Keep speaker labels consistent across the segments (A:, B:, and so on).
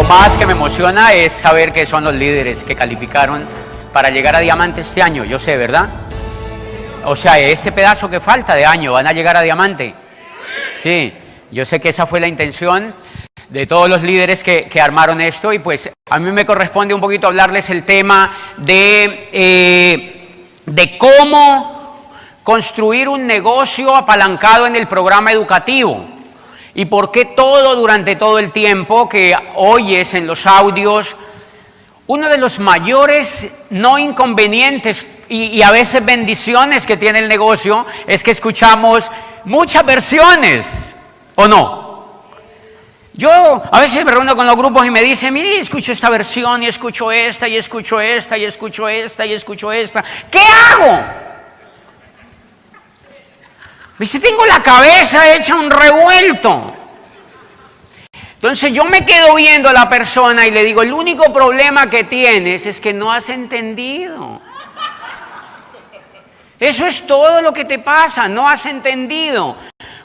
A: más que me emociona es saber que son los líderes que calificaron para llegar a diamante este año. Yo sé, ¿verdad? O sea, este pedazo que falta de año, ¿van a llegar a diamante? Sí, yo sé que esa fue la intención de todos los líderes que armaron esto, y pues a mí me corresponde un poquito hablarles el tema de cómo construir un negocio apalancado en el programa educativo y por qué durante todo el tiempo que oyes en los audios, uno de los mayores no inconvenientes y a veces bendiciones que tiene el negocio es que escuchamos muchas versiones, ¿o no? Yo a veces me reúno con los grupos y me dicen, mire, escucho esta versión y escucho esta y escucho esta y escucho esta y escucho esta. ¿Qué hago? Dice, tengo la cabeza hecha un revuelto. Entonces yo me quedo viendo a la persona y le digo, el único problema que tienes es que no has entendido. Eso es todo lo que te pasa, no has entendido.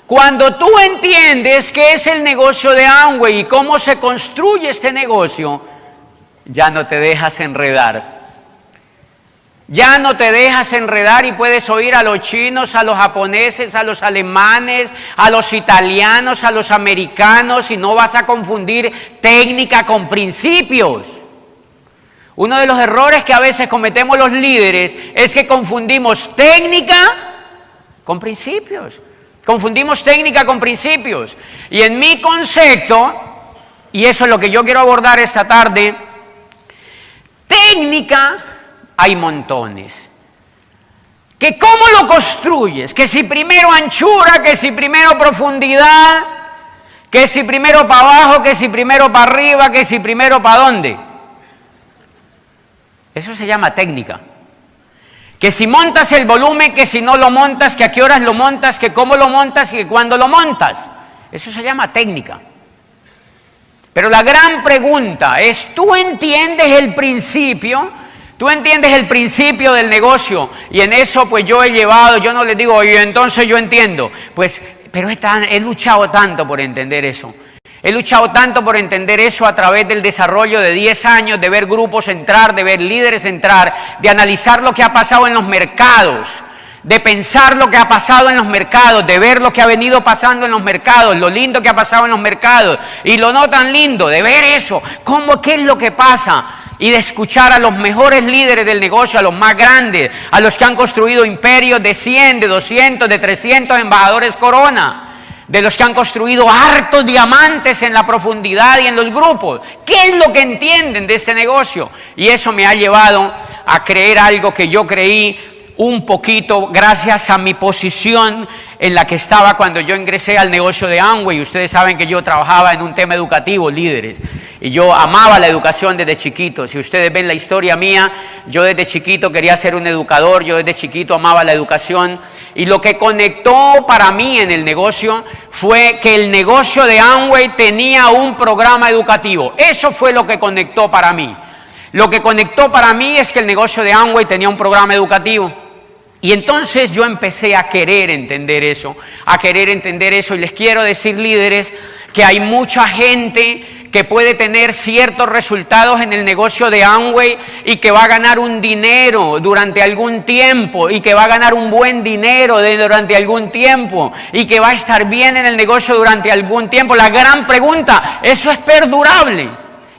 A: Cuando tú entiendes qué es el negocio de Amway y cómo se construye este negocio, ya no te dejas enredar. Ya no te dejas enredar y puedes oír a los chinos, a los japoneses, a los alemanes, a los italianos, a los americanos, y no vas a confundir técnica con principios. Uno de los errores que a veces cometemos los líderes es que confundimos técnica con principios. Confundimos técnica con principios. Y en mi concepto, y eso es lo que yo quiero abordar esta tarde, técnica hay montones. Que cómo lo construyes, que si primero anchura, que si primero profundidad, que si primero para abajo, que si primero para arriba, que si primero para dónde. Eso se llama técnica. Que si montas el volumen, que si no lo montas, que a qué horas lo montas, que cómo lo montas y que cuándo lo montas. Eso se llama técnica. Pero la gran pregunta es, ¿tú entiendes el principio? ¿Tú entiendes el principio del negocio? Y en eso pues yo no les digo, oye, entonces yo entiendo. Pues, pero he luchado tanto por entender eso. He luchado tanto por entender eso a través del desarrollo de 10 años, de ver grupos entrar, de ver líderes entrar, de analizar lo que ha pasado en los mercados, de pensar lo que ha pasado en los mercados, de ver lo que ha venido pasando en los mercados, lo lindo que ha pasado en los mercados y lo no tan lindo, de ver eso, qué es lo que pasa, y de escuchar a los mejores líderes del negocio, a los más grandes, a los que han construido imperios de 100, de 200, de 300 embajadores Corona, de los que han construido hartos diamantes en la profundidad y en los grupos. ¿Qué es lo que entienden de este negocio? Y eso me ha llevado a creer algo que yo creí un poquito gracias a mi posición en la que estaba cuando yo ingresé al negocio de Amway. Ustedes saben que yo trabajaba en un tema educativo, líderes, y yo amaba la educación desde chiquito. Si ustedes ven la historia mía, yo desde chiquito quería ser un educador, yo desde chiquito amaba la educación, y lo que conectó para mí en el negocio fue que el negocio de Amway tenía un programa educativo. Eso fue lo que conectó para mí. Lo que conectó para mí es que el negocio de Amway tenía un programa educativo. Y entonces yo empecé a querer entender eso, y les quiero decir, líderes, que hay mucha gente que puede tener ciertos resultados en el negocio de Amway y que va a ganar un dinero durante algún tiempo, y que va a ganar un buen dinero durante algún tiempo, y que va a estar bien en el negocio durante algún tiempo. La gran pregunta, ¿eso es perdurable?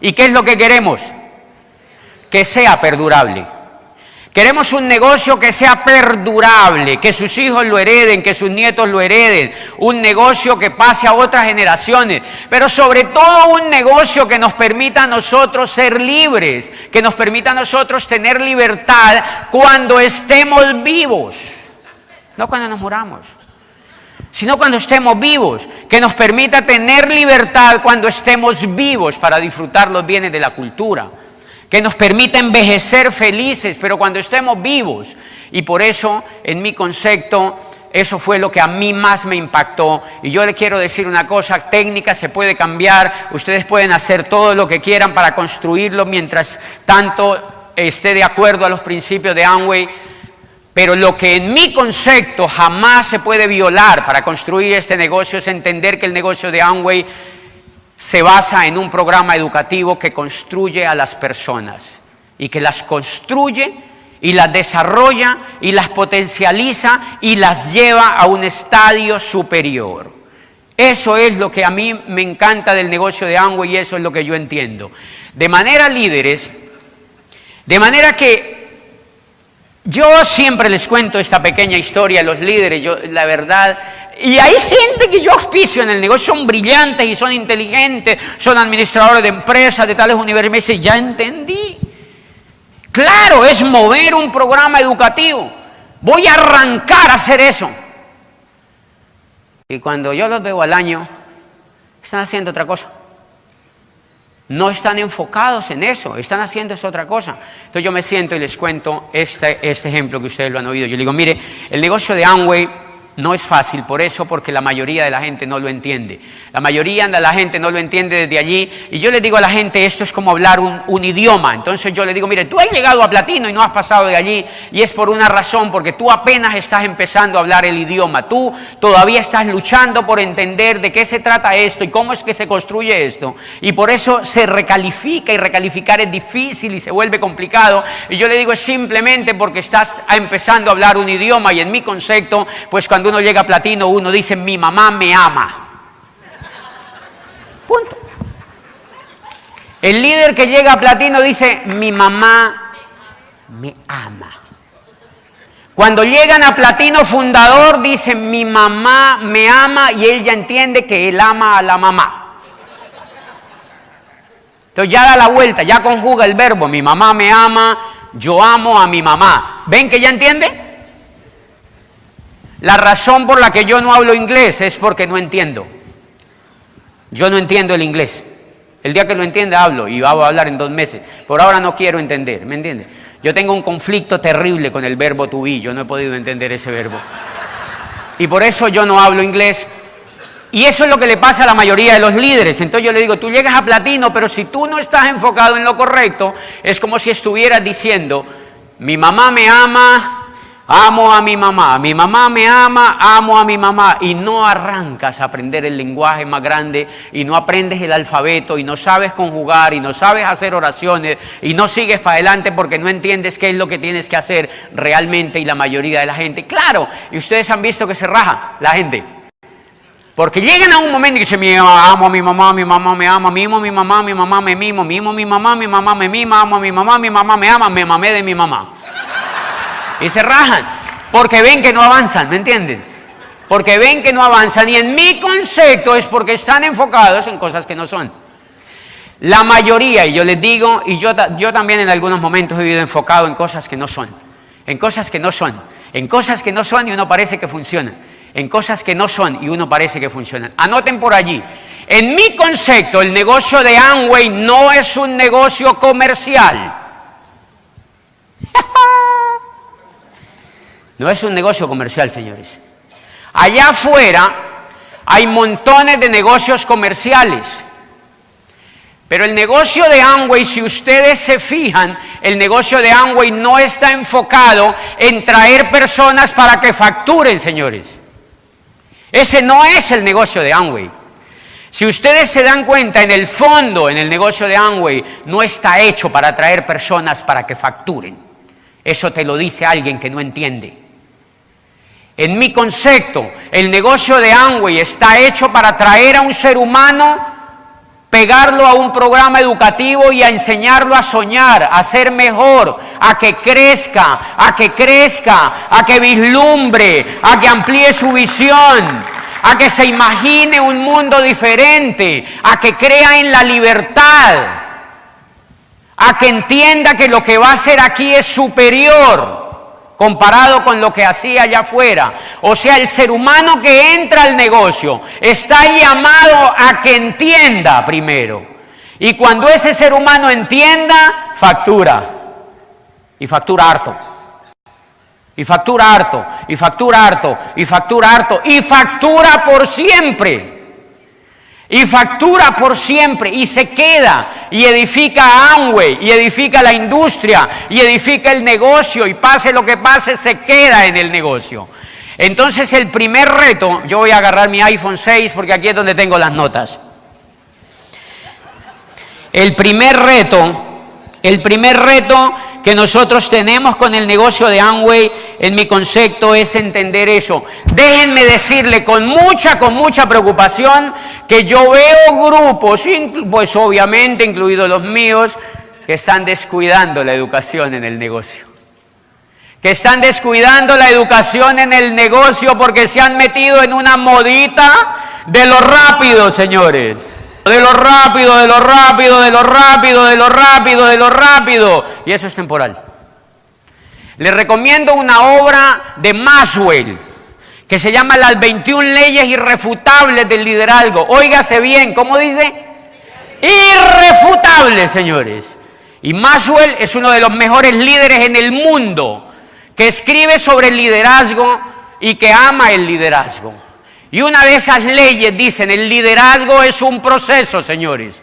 A: ¿Y qué es lo que queremos? Que sea perdurable. Queremos un negocio que sea perdurable, que sus hijos lo hereden, que sus nietos lo hereden, un negocio que pase a otras generaciones, pero sobre todo un negocio que nos permita a nosotros ser libres, que nos permita a nosotros tener libertad cuando estemos vivos, no cuando nos muramos, sino cuando estemos vivos, que nos permita tener libertad cuando estemos vivos para disfrutar los bienes de la cultura, que nos permita envejecer felices, pero cuando estemos vivos. Y por eso, en mi concepto, eso fue lo que a mí más me impactó. Y yo le quiero decir una cosa, técnica se puede cambiar, ustedes pueden hacer todo lo que quieran para construirlo mientras tanto esté de acuerdo a los principios de Amway, pero lo que en mi concepto jamás se puede violar para construir este negocio es entender que el negocio de Amway se basa en un programa educativo que construye a las personas y que las construye y las desarrolla y las potencializa y las lleva a un estadio superior. Eso es lo que a mí me encanta del negocio de Amway y eso es lo que yo entiendo. De manera líderes, de manera que yo siempre les cuento esta pequeña historia a los líderes, yo la verdad, y hay gente que yo auspicio en el negocio, son brillantes y son inteligentes, son administradores de empresas de tales universidades, me dicen, ya entendí. Claro, es mover un programa educativo. Voy a arrancar a hacer eso. Y cuando yo los veo al año, están haciendo otra cosa. No están enfocados en eso, están haciendo esa otra cosa. Entonces yo me siento y les cuento este ejemplo que ustedes lo han oído. Yo les digo, mire, el negocio de Amway no es fácil por eso, porque la mayoría de la gente no lo entiende. La mayoría de la gente no lo entiende desde allí. Y yo les digo a la gente, esto es como hablar un idioma. Entonces yo les digo, mire, tú has llegado a platino y no has pasado de allí. Y es por una razón, porque tú apenas estás empezando a hablar el idioma. Tú todavía estás luchando por entender de qué se trata esto y cómo es que se construye esto. Y por eso se recalifica y recalificar es difícil y se vuelve complicado. Y yo le digo, es simplemente porque estás empezando a hablar un idioma. Y en mi concepto, pues cuando uno llega a platino, uno dice, mi mamá me ama. Punto. El líder que llega a platino dice, mi mamá me ama. Cuando llegan a platino fundador, dicen, mi mamá me ama, y él ya entiende que él ama a la mamá. Entonces ya da la vuelta, ya conjuga el verbo, mi mamá me ama, yo amo a mi mamá. ¿Ven que ya entiende? La razón por la que yo no hablo inglés es porque no entiendo. Yo no entiendo el inglés. El día que lo entienda hablo y voy a hablar en 2 meses. Por ahora no quiero entender, ¿me entiendes? Yo tengo un conflicto terrible con el verbo to be. Yo no he podido entender ese verbo. Y por eso yo no hablo inglés. Y eso es lo que le pasa a la mayoría de los líderes. Entonces yo le digo, tú llegas a platino, pero si tú no estás enfocado en lo correcto, es como si estuvieras diciendo, mi mamá me ama, amo a mi mamá me ama, amo a mi mamá, y no arrancas a aprender el lenguaje más grande, y no aprendes el alfabeto, y no sabes conjugar, y no sabes hacer oraciones, y no sigues para adelante porque no entiendes qué es lo que tienes que hacer realmente, y la mayoría de la gente, claro, y ustedes han visto que se raja la gente, porque llegan a un momento y dicen, amo a mi mamá me ama, mimo a mi mamá me mimo, mimo a mi mamá me mima, amo a mi mamá me ama, me mamé de mi mamá. Y se rajan, porque ven que no avanzan, ¿me entienden? Porque ven que no avanzan, y en mi concepto es porque están enfocados en cosas que no son. La mayoría, y yo les digo, y yo también en algunos momentos he vivido enfocado en cosas que no son, en cosas que no son, en cosas que no son y uno parece que funcionan, en cosas que no son y uno parece que funcionan. Anoten por allí, en mi concepto el negocio de Amway no es un negocio comercial. No es un negocio comercial, señores. Allá afuera hay montones de negocios comerciales. Pero el negocio de Amway, si ustedes se fijan, el negocio de Amway no está enfocado en traer personas para que facturen, señores. Ese no es el negocio de Amway. Si ustedes se dan cuenta, en el fondo, en el negocio de Amway, no está hecho para atraer personas para que facturen. Eso te lo dice alguien que no entiende. En mi concepto, el negocio de Amway está hecho para traer a un ser humano, pegarlo a un programa educativo y a enseñarlo a soñar, a ser mejor, a que crezca, a que vislumbre, a que amplíe su visión, a que se imagine un mundo diferente, a que crea en la libertad, a que entienda que lo que va a hacer aquí es superior comparado con lo que hacía allá afuera. O sea, el ser humano que entra al negocio está llamado a que entienda primero. Y cuando ese ser humano entienda, factura. Y factura harto. Y factura harto. Y factura harto. Y factura harto. Y factura por siempre. Y factura por siempre, y se queda, y edifica a Amway, y edifica la industria, y edifica el negocio, y pase lo que pase, se queda en el negocio. Entonces el primer reto, yo voy a agarrar mi iPhone 6 porque aquí es donde tengo las notas. El primer reto que nosotros tenemos con el negocio de Amway, en mi concepto, es entender eso. Déjenme decirle con mucha preocupación que yo veo grupos, pues obviamente incluidos los míos, que están descuidando la educación en el negocio. Que están descuidando la educación en el negocio porque se han metido en una modita de lo rápido, señores. De lo rápido, de lo rápido, de lo rápido, de lo rápido, de lo rápido. Y eso es temporal. Les recomiendo una obra de Maxwell que se llama Las 21 leyes irrefutables del liderazgo. Óigase bien, ¿cómo dice? Irrefutables, señores. Y Maxwell es uno de los mejores líderes en el mundo, que escribe sobre el liderazgo y que ama el liderazgo. Y una de esas leyes dicen, el liderazgo es un proceso, señores.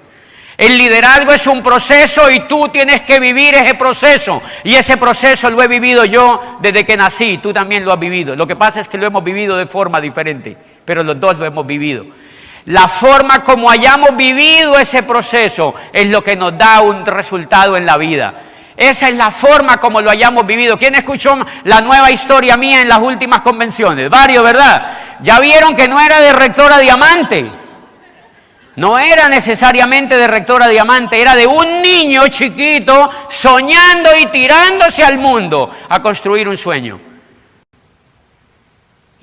A: El liderazgo es un proceso y tú tienes que vivir ese proceso. Y ese proceso lo he vivido yo desde que nací, tú también lo has vivido. Lo que pasa es que lo hemos vivido de forma diferente, pero los dos lo hemos vivido. La forma como hayamos vivido ese proceso es lo que nos da un resultado en la vida. Esa es la forma como lo hayamos vivido. ¿Quién escuchó la nueva historia mía en las últimas convenciones? Varios, ¿verdad? Ya vieron que no era de rectora diamante. No era necesariamente de rectora diamante, era de un niño chiquito soñando y tirándose al mundo a construir un sueño.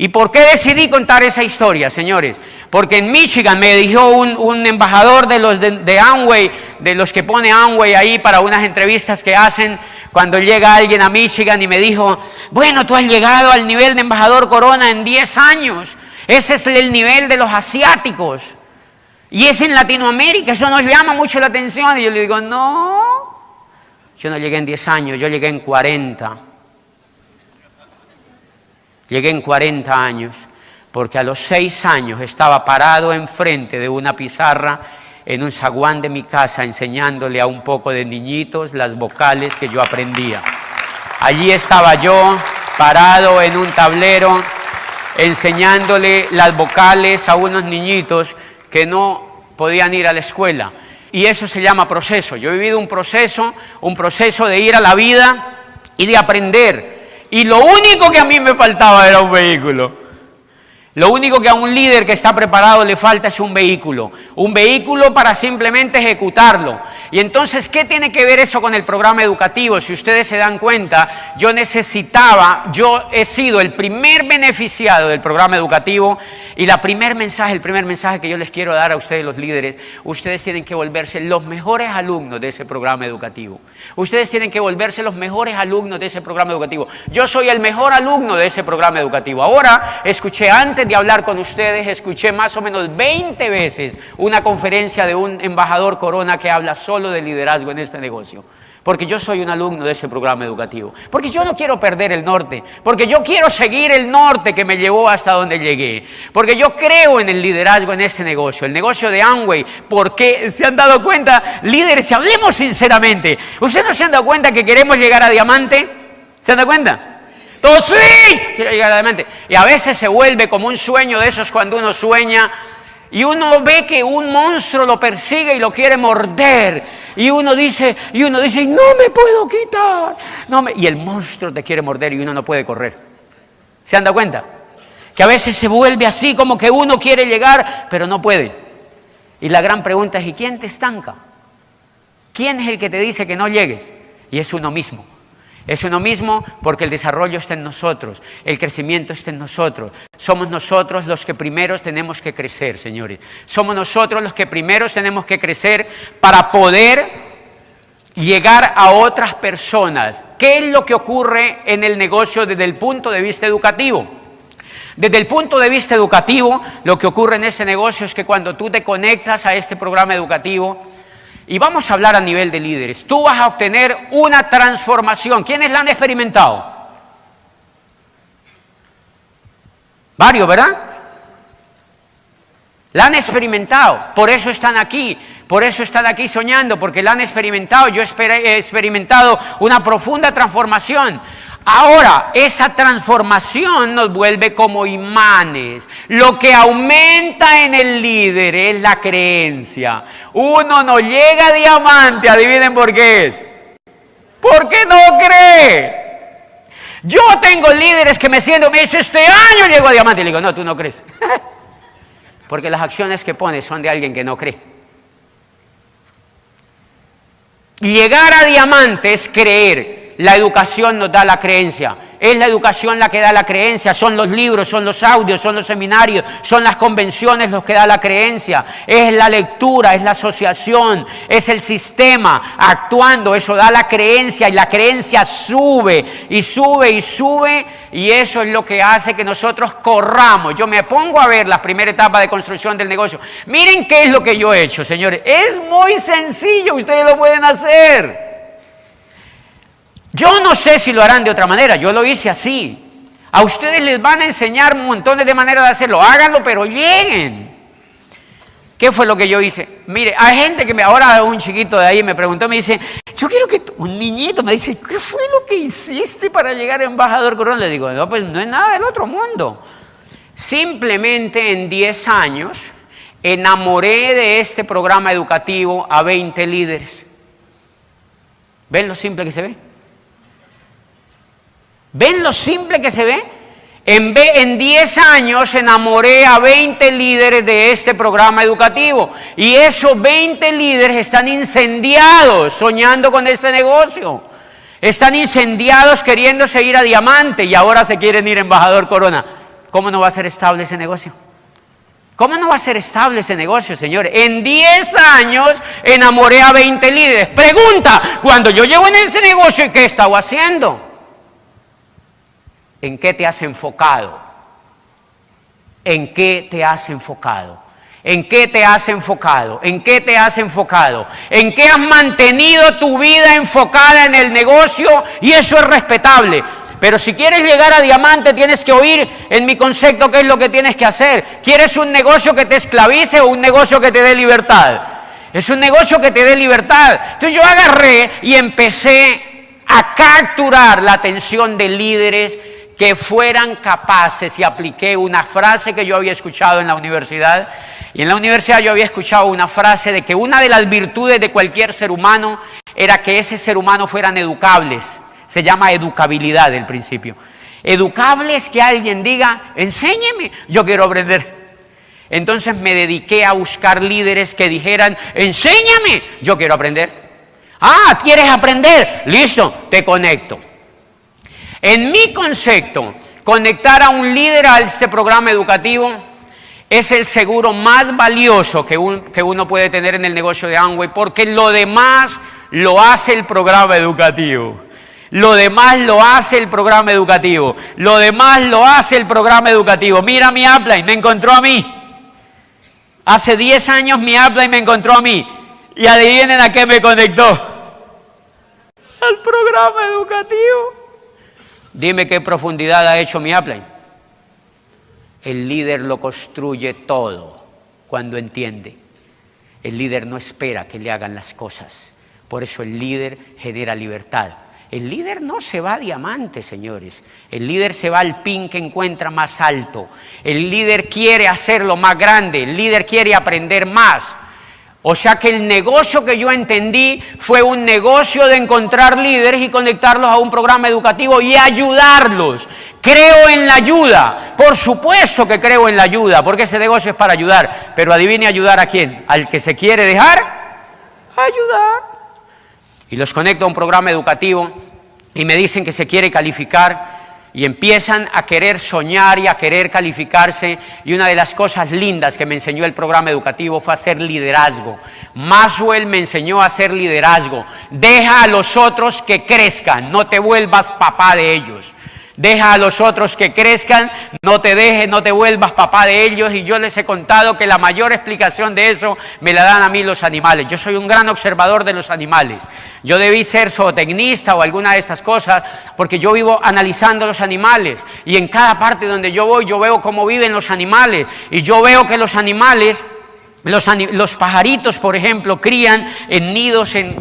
A: ¿Y por qué decidí contar esa historia, señores? Porque en Michigan me dijo un embajador de los de Amway, de los que pone Amway ahí para unas entrevistas que hacen cuando llega alguien a Michigan, y me dijo, bueno, tú has llegado al nivel de embajador Corona en 10 años. Ese es el nivel de los asiáticos. Y es en Latinoamérica, eso nos llama mucho la atención. Y yo le digo, no, yo no llegué en 10 años, yo llegué en 40. Llegué en 40 años, porque a los 6 años estaba parado enfrente de una pizarra en un zaguán de mi casa enseñándole a un poco de niñitos las vocales que yo aprendía. Allí estaba yo, parado en un tablero, enseñándole las vocales a unos niñitos que no podían ir a la escuela. Y eso se llama proceso. Yo he vivido un proceso de ir a la vida y de aprender. Y lo único que a mí me faltaba era un vehículo. Lo único que a un líder que está preparado le falta es un vehículo para simplemente ejecutarlo. Y entonces, ¿qué tiene que ver eso con el programa educativo? Si ustedes se dan cuenta, yo he sido el primer beneficiado del programa educativo, y el primer mensaje que yo les quiero dar a ustedes, los líderes: ustedes tienen que volverse los mejores alumnos de ese programa educativo. Ustedes tienen que volverse los mejores alumnos de ese programa educativo. Yo soy el mejor alumno de ese programa educativo. Ahora, antes de hablar con ustedes, escuché más o menos 20 veces una conferencia de un embajador Corona que habla solo de liderazgo en este negocio. Porque yo soy un alumno de ese programa educativo. Porque yo no quiero perder el norte. Porque yo quiero seguir el norte que me llevó hasta donde llegué. Porque yo creo en el liderazgo en ese negocio. El negocio de Amway. Porque se han dado cuenta, líderes, si hablemos sinceramente, ¿ustedes no se han dado cuenta que queremos llegar a diamante? ¿Se han dado cuenta? Todos, sí, quiero llegar a diamante. Y a veces se vuelve como un sueño de esos cuando uno sueña y uno ve que un monstruo lo persigue y lo quiere morder. Y uno dice, no me puedo quitar. Y el monstruo te quiere morder y uno no puede correr. ¿Se han dado cuenta? Que a veces se vuelve así como que uno quiere llegar, pero no puede. Y la gran pregunta es, ¿y quién te estanca? ¿Quién es el que te dice que no llegues? Y es uno mismo. Es uno mismo, porque el desarrollo está en nosotros, el crecimiento está en nosotros. Somos nosotros los que primeros tenemos que crecer, señores. Somos nosotros los que primeros tenemos que crecer para poder llegar a otras personas. ¿Qué es lo que ocurre en el negocio desde el punto de vista educativo? Desde el punto de vista educativo, lo que ocurre en ese negocio es que cuando tú te conectas a este programa educativo, y vamos a hablar a nivel de líderes, tú vas a obtener una transformación. ¿Quiénes la han experimentado? Varios, ¿verdad? La han experimentado, por eso están aquí soñando, porque la han experimentado. Yo he experimentado una profunda transformación. Ahora, esa transformación nos vuelve como imanes, Lo que aumenta en el líder es la creencia. Uno no llega a diamante, adivinen por qué es. Porque no cree. Yo tengo líderes que me dicen, este año llego a diamante. Y le digo, no, tú no crees. Porque las acciones que pones son de alguien que no cree. Llegar a diamante es creer. La educación nos da la creencia. Es la educación la que da la creencia. Son los libros, son los audios, son los seminarios, son las convenciones los que da la creencia. Es la lectura, es la asociación, es el sistema actuando. Eso da la creencia y la creencia sube y sube y sube. Y eso es lo que hace que nosotros corramos. Yo me pongo a ver la primera etapa de construcción del negocio. Miren qué es lo que yo he hecho, señores. Es muy sencillo, ustedes lo pueden hacer. Yo no sé si lo harán de otra manera, yo lo hice así. A ustedes les van a enseñar montones de maneras de hacerlo, háganlo, pero lleguen. ¿Qué fue lo que yo hice? Mire, hay gente que ahora un chiquito de ahí me preguntó, me dice, yo quiero que un niñito me dice, ¿qué fue lo que hiciste para llegar a embajador Corona? Le digo, no, pues no es nada del otro mundo. Simplemente en 10 años enamoré de este programa educativo a 20 líderes. ¿Ven lo simple que se ve? ¿Ven lo simple que se ve? En 10 años enamoré a 20 líderes de este programa educativo. Y esos 20 líderes están incendiados soñando con este negocio. Están incendiados queriéndose ir a diamante y ahora se quieren ir a embajador Corona. ¿Cómo no va a ser estable ese negocio? ¿Cómo no va a ser estable ese negocio, señores? En 10 años enamoré a 20 líderes. Pregunta, cuando yo llego en ese negocio, ¿qué he estado haciendo? ¿En qué te has enfocado? ¿En qué te has enfocado? ¿En qué te has enfocado? ¿En qué te has enfocado? ¿En qué has mantenido tu vida enfocada en el negocio? Y eso es respetable. Pero si quieres llegar a diamante, tienes que oír en mi concepto qué es lo que tienes que hacer. ¿Quieres un negocio que te esclavice o un negocio que te dé libertad? Es un negocio que te dé libertad. Entonces yo agarré y empecé a capturar la atención de líderes que fueran capaces, y apliqué una frase que yo había escuchado en la universidad. Y en la universidad yo había escuchado una frase de que una de las virtudes de cualquier ser humano era que ese ser humano fueran educables. Se llama educabilidad el principio. Educable es que alguien diga, enséñeme, yo quiero aprender. Entonces me dediqué a buscar líderes que dijeran, enséñame, yo quiero aprender. Ah, ¿quieres aprender? Listo, te conecto. En mi concepto, conectar a un líder a este programa educativo es el seguro más valioso que uno puede tener en el negocio de Amway, porque lo demás lo hace el programa educativo. Lo demás lo hace el programa educativo. Lo demás lo hace el programa educativo. Mira mi upline, me encontró a mí. Hace 10 años mi upline me encontró a mí. Y adivinen a qué me conectó. Al programa educativo. Dime qué profundidad ha hecho mi upline. El líder lo construye todo cuando entiende. El líder no espera que le hagan las cosas. Por eso el líder genera libertad. El líder no se va a diamante, señores. El líder se va al pin que encuentra más alto. El líder quiere hacerlo más grande. El líder quiere aprender más. O sea que el negocio que yo entendí fue un negocio de encontrar líderes y conectarlos a un programa educativo y ayudarlos. Creo en la ayuda. Por supuesto que creo en la ayuda, porque ese negocio es para ayudar. Pero adivine ayudar a quién. Al que se quiere dejar ayudar. Y los conecto a un programa educativo y me dicen que se quiere calificar y empiezan a querer soñar y a querer calificarse. Y una de las cosas lindas que me enseñó el programa educativo fue hacer liderazgo. Maxwell me enseñó a hacer liderazgo. Deja a los otros que crezcan, no te vuelvas papá de ellos. Deja a los otros que crezcan, no te vuelvas papá de ellos. Y yo les he contado que la mayor explicación de eso me la dan a mí los animales. Yo soy un gran observador de los animales. Yo debí ser zootecnista o alguna de estas cosas porque yo vivo analizando los animales. Y en cada parte donde yo voy, yo veo cómo viven los animales. Y yo veo que los animales... Los pajaritos, por ejemplo, crían en nidos en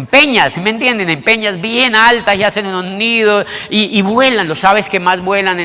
A: peñas, ¿me entienden? En peñas bien altas y hacen unos nidos y vuelan. Los aves que más vuelan